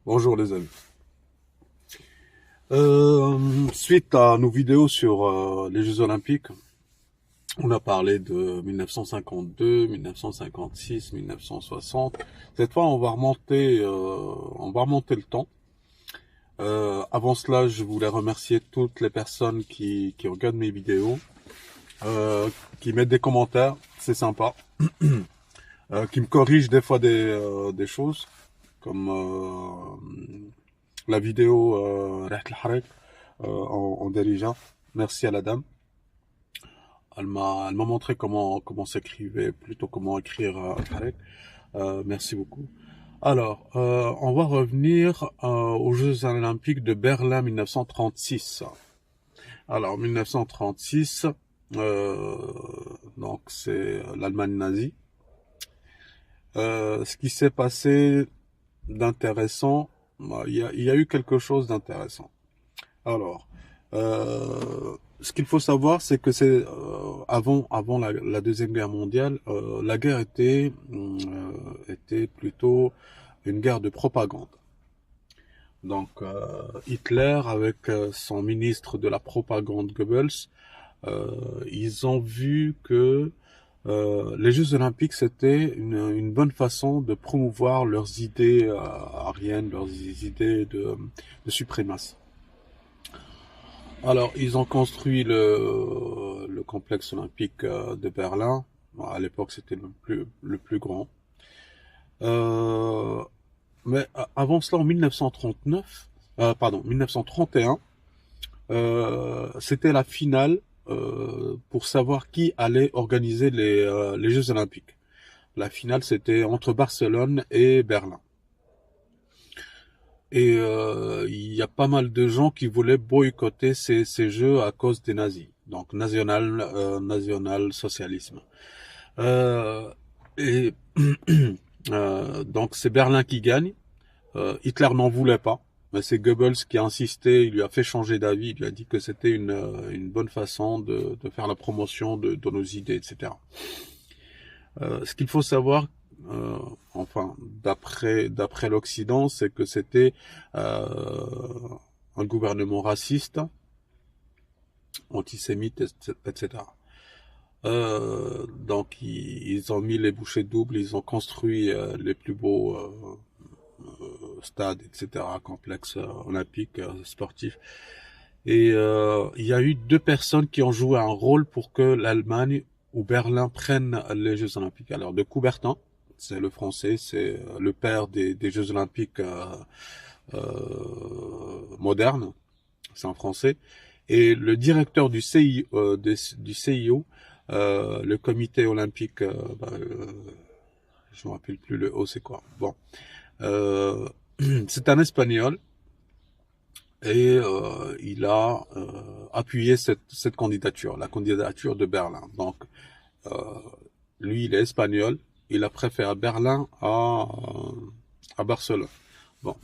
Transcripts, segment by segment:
Bonjour les amis. Suite à nos vidéos sur les Jeux Olympiques, on a parlé de 1952, 1956, 1960. Cette fois, on va remonter le temps. Avant cela, je voulais remercier toutes les personnes qui regardent mes vidéos, qui mettent des commentaires, c'est sympa, qui me corrigent des fois des choses, comme la vidéo Raht al-Harek en dirigeant. Merci à la dame. Elle m'a montré comment s'écrivait, plutôt comment écrire al-Harek. Merci beaucoup. Alors, on va revenir aux Jeux Olympiques de Berlin 1936. Alors, 1936, donc c'est l'Allemagne nazie. Ce qui s'est passé d'intéressant, il y a eu quelque chose d'intéressant. Alors, ce qu'il faut savoir, c'est que c'est avant la Deuxième Guerre mondiale, la guerre était plutôt une guerre de propagande. Donc, Hitler, avec son ministre de la propagande Goebbels, ils ont vu que les Jeux Olympiques, c'était une bonne façon de promouvoir leurs idées ariennes, leurs idées de suprématie. Alors, ils ont construit le complexe olympique de Berlin. Bon, à l'époque, c'était le plus grand. Euh, mais avant cela, en 1939, pardon, 1931, c'était la finale pour savoir qui allait organiser les Jeux Olympiques. La finale, c'était entre Barcelone et Berlin. Et il y a pas mal de gens qui voulaient boycotter ces jeux à cause des nazis. Donc national socialisme. Euh, et donc c'est Berlin qui gagne. Hitler n'en voulait pas, mais c'est Goebbels qui a insisté. Il lui a fait changer d'avis. Il lui a dit que c'était une bonne façon de faire la promotion de nos idées, etc. Ce qu'il faut savoir, euh, enfin, d'après l'Occident, c'est que c'était un gouvernement raciste, antisémite, etc. Donc ils ont mis les bouchées doubles, ils ont construit les plus beaux stades, etc., complexes olympiques, sportifs. Et il y a eu deux personnes qui ont joué un rôle pour que l'Allemagne ou Berlin prennent les Jeux Olympiques. Alors de Coubertin, c'est le français, c'est le père des Jeux Olympiques modernes, c'est en français. Et le directeur du CIO, le comité olympique, je me rappelle plus le haut c'est quoi. Bon, euh, c'est un Espagnol et il a appuyé cette candidature, la candidature de Berlin. Donc, euh, lui, il est espagnol, il a préféré Berlin à Barcelone. Bon,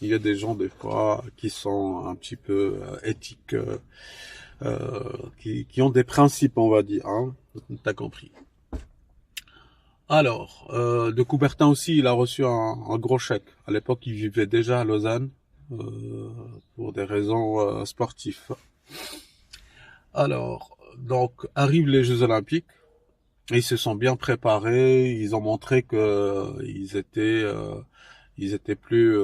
il y a des gens des fois qui sont un petit peu éthiques, qui ont des principes, on va dire. Hein, t'as compris. Alors, de Coubertin aussi, il a reçu un gros chèque. À l'époque, il vivait déjà à Lausanne pour des raisons sportives. Alors, donc, arrivent les Jeux Olympiques. Ils se sont bien préparés. Ils ont montré que ils étaient plus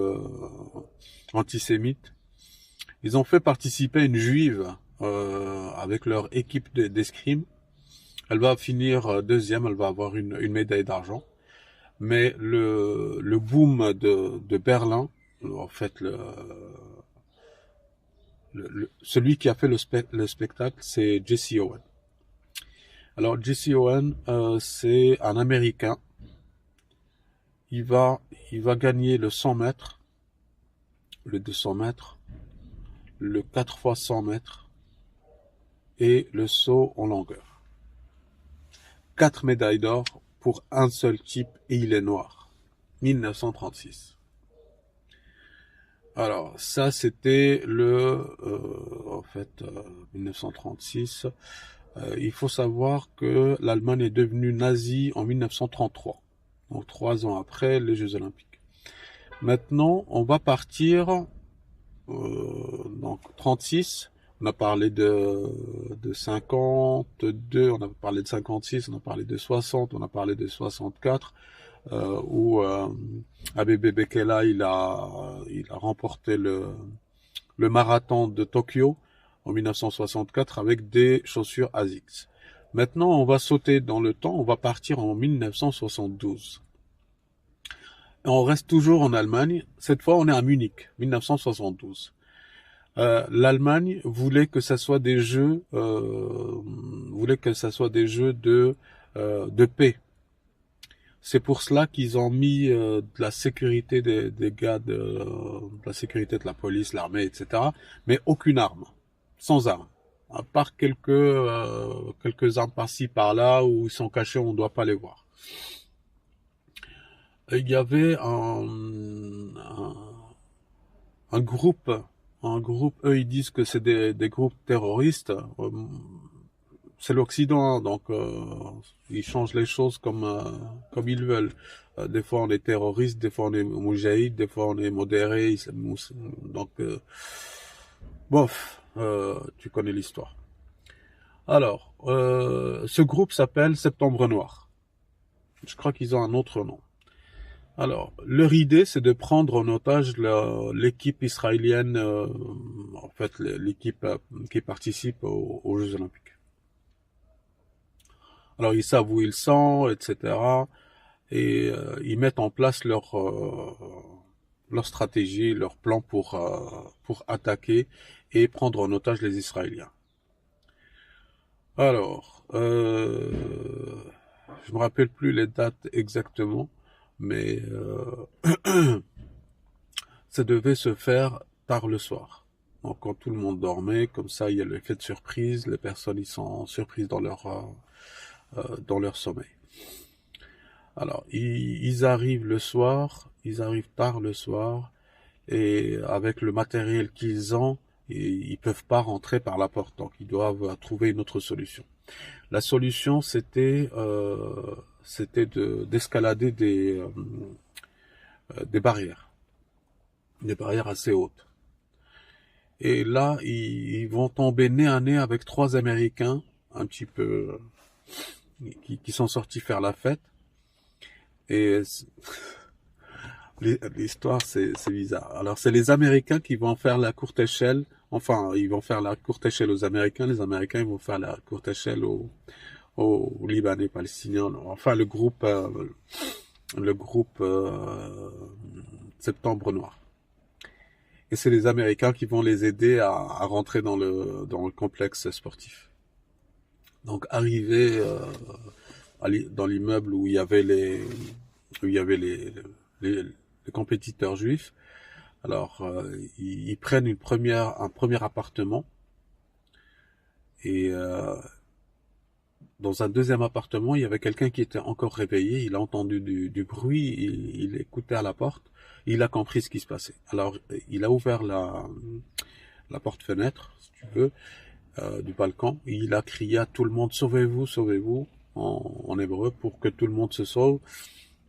antisémites. Ils ont fait participer une juive avec leur équipe d'escrime. Elle va finir deuxième, elle va avoir une médaille d'argent. Mais le boom de Berlin, en fait, celui qui a fait le spectacle, c'est Jesse Owens. Alors Jesse Owens, c'est un Américain. Il va, il va gagner le 100 mètres, le 200 mètres, le 4 fois 100 mètres et le saut en longueur. 4 médailles d'or pour un seul type et il est noir. 1936. Alors ça c'était en fait 1936. Il faut savoir que l'Allemagne est devenue nazie en 1933, donc 3 ans après les Jeux Olympiques. Maintenant, on va partir, donc 36. On a parlé de 52, on a parlé de 56, on a parlé de 60, on a parlé de 64, où Abebe Bikila, il a remporté le marathon de Tokyo en 1964 avec des chaussures ASICS. Maintenant, on va sauter dans le temps, on va partir en 1972. Et on reste toujours en Allemagne, cette fois on est à Munich, 1972. L'Allemagne voulait que ça soit des jeux, de paix. C'est pour cela qu'ils ont mis de la sécurité des gars, de la sécurité de la police, l'armée, etc. Mais aucune arme, sans arme. À part quelques armes par-ci par-là où ils sont cachés, on ne doit pas les voir. Il y avait un groupe, eux ils disent que c'est des groupes terroristes. C'est l'Occident, donc ils changent les choses comme ils veulent. Des fois on est terroriste, des fois on est moujahid, des fois on est modéré, donc bof, tu connais l'histoire. Alors, ce groupe s'appelle Septembre Noir. Je crois qu'ils ont un autre nom. Alors, leur idée, c'est de prendre en otage l'équipe israélienne, en fait, l'équipe qui participe aux Jeux Olympiques. Alors, ils savent où ils sont, etc. Et ils mettent en place leur stratégie, leur plan pour attaquer et prendre en otage les Israéliens. Alors, je me rappelle plus les dates exactement, mais ça devait se faire tard le soir. Donc quand tout le monde dormait, comme ça il y a l'effet de surprise, les personnes ils sont surprises dans leur sommeil. Alors ils arrivent le soir, ils arrivent tard le soir, et avec le matériel qu'ils ont, ils peuvent pas rentrer par la porte, donc ils doivent trouver une autre solution. La solution c'était d'escalader des barrières assez hautes. Et là, ils vont tomber nez à nez avec 3 Américains, un petit peu, qui sont sortis faire la fête. Et l'histoire, c'est bizarre. Alors, c'est les Américains qui vont faire la courte échelle. Enfin, ils vont faire la courte échelle aux Américains. Les Américains, ils vont faire la courte échelle aux Libanais, Palestiniens. Enfin, le groupe Septembre Noir. Et c'est les Américains qui vont les aider à rentrer dans le complexe sportif. Donc arrivé dans l'immeuble où il y avait les compétiteurs juifs, alors ils prennent un premier appartement, et dans un deuxième appartement, il y avait quelqu'un qui était encore réveillé, il a entendu du bruit, il écoutait à la porte, il a compris ce qui se passait. Alors, il a ouvert la porte-fenêtre, si tu veux, du balcon, et il a crié à tout le monde, sauvez-vous, sauvez-vous, en hébreu, pour que tout le monde se sauve,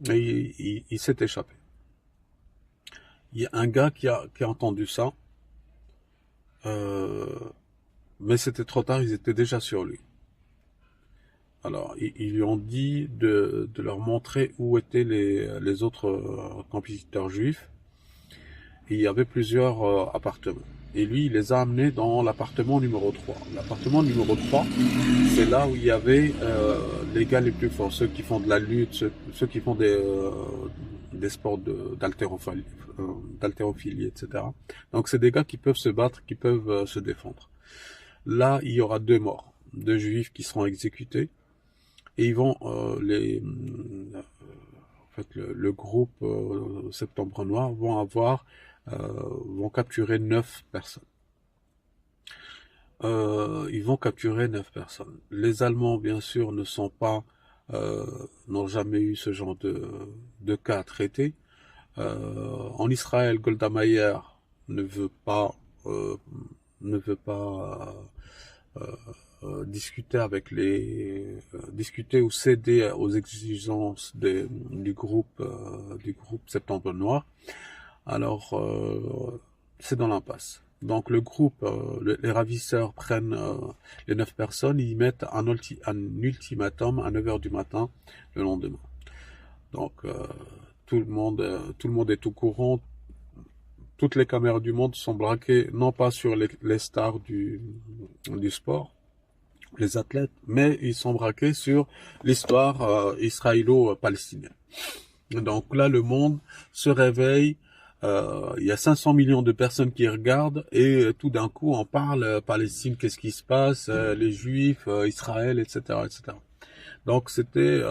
et il s'est échappé. Il y a un gars qui a entendu ça, mais c'était trop tard, ils étaient déjà sur lui. Alors, ils lui ont dit de leur montrer où étaient les autres compétiteurs juifs. Et il y avait plusieurs appartements. Et lui, il les a amenés dans l'appartement numéro 3. L'appartement numéro 3, c'est là où il y avait les gars les plus forts, ceux qui font de la lutte, ceux qui font des sports d'haltérophilie, etc. Donc, c'est des gars qui peuvent se battre, qui peuvent se défendre. Là, il y aura 2 morts, 2 juifs qui seront exécutés. Et ils vont le groupe Septembre Noir vont capturer 9 personnes. Ils vont capturer 9 personnes. Les Allemands, bien sûr, n'ont jamais eu ce genre de cas à traiter. En Israël, Golda Meir ne veut pas discuter ou céder aux exigences du groupe Septembre Noir. Alors, c'est dans l'impasse. Donc le groupe, les ravisseurs prennent les 9 personnes, ils mettent un ultimatum à 9 heures du matin le lendemain. Donc tout le monde est au courant. Toutes les caméras du monde sont braquées, non pas sur les stars du sport, les athlètes, mais ils sont braqués sur l'histoire israélo-palestinienne. Donc là, le monde se réveille. Il y a 500 millions de personnes qui regardent et tout d'un coup, on parle Palestine, qu'est-ce qui se passe, les Juifs, Israël, etc., etc. Donc c'était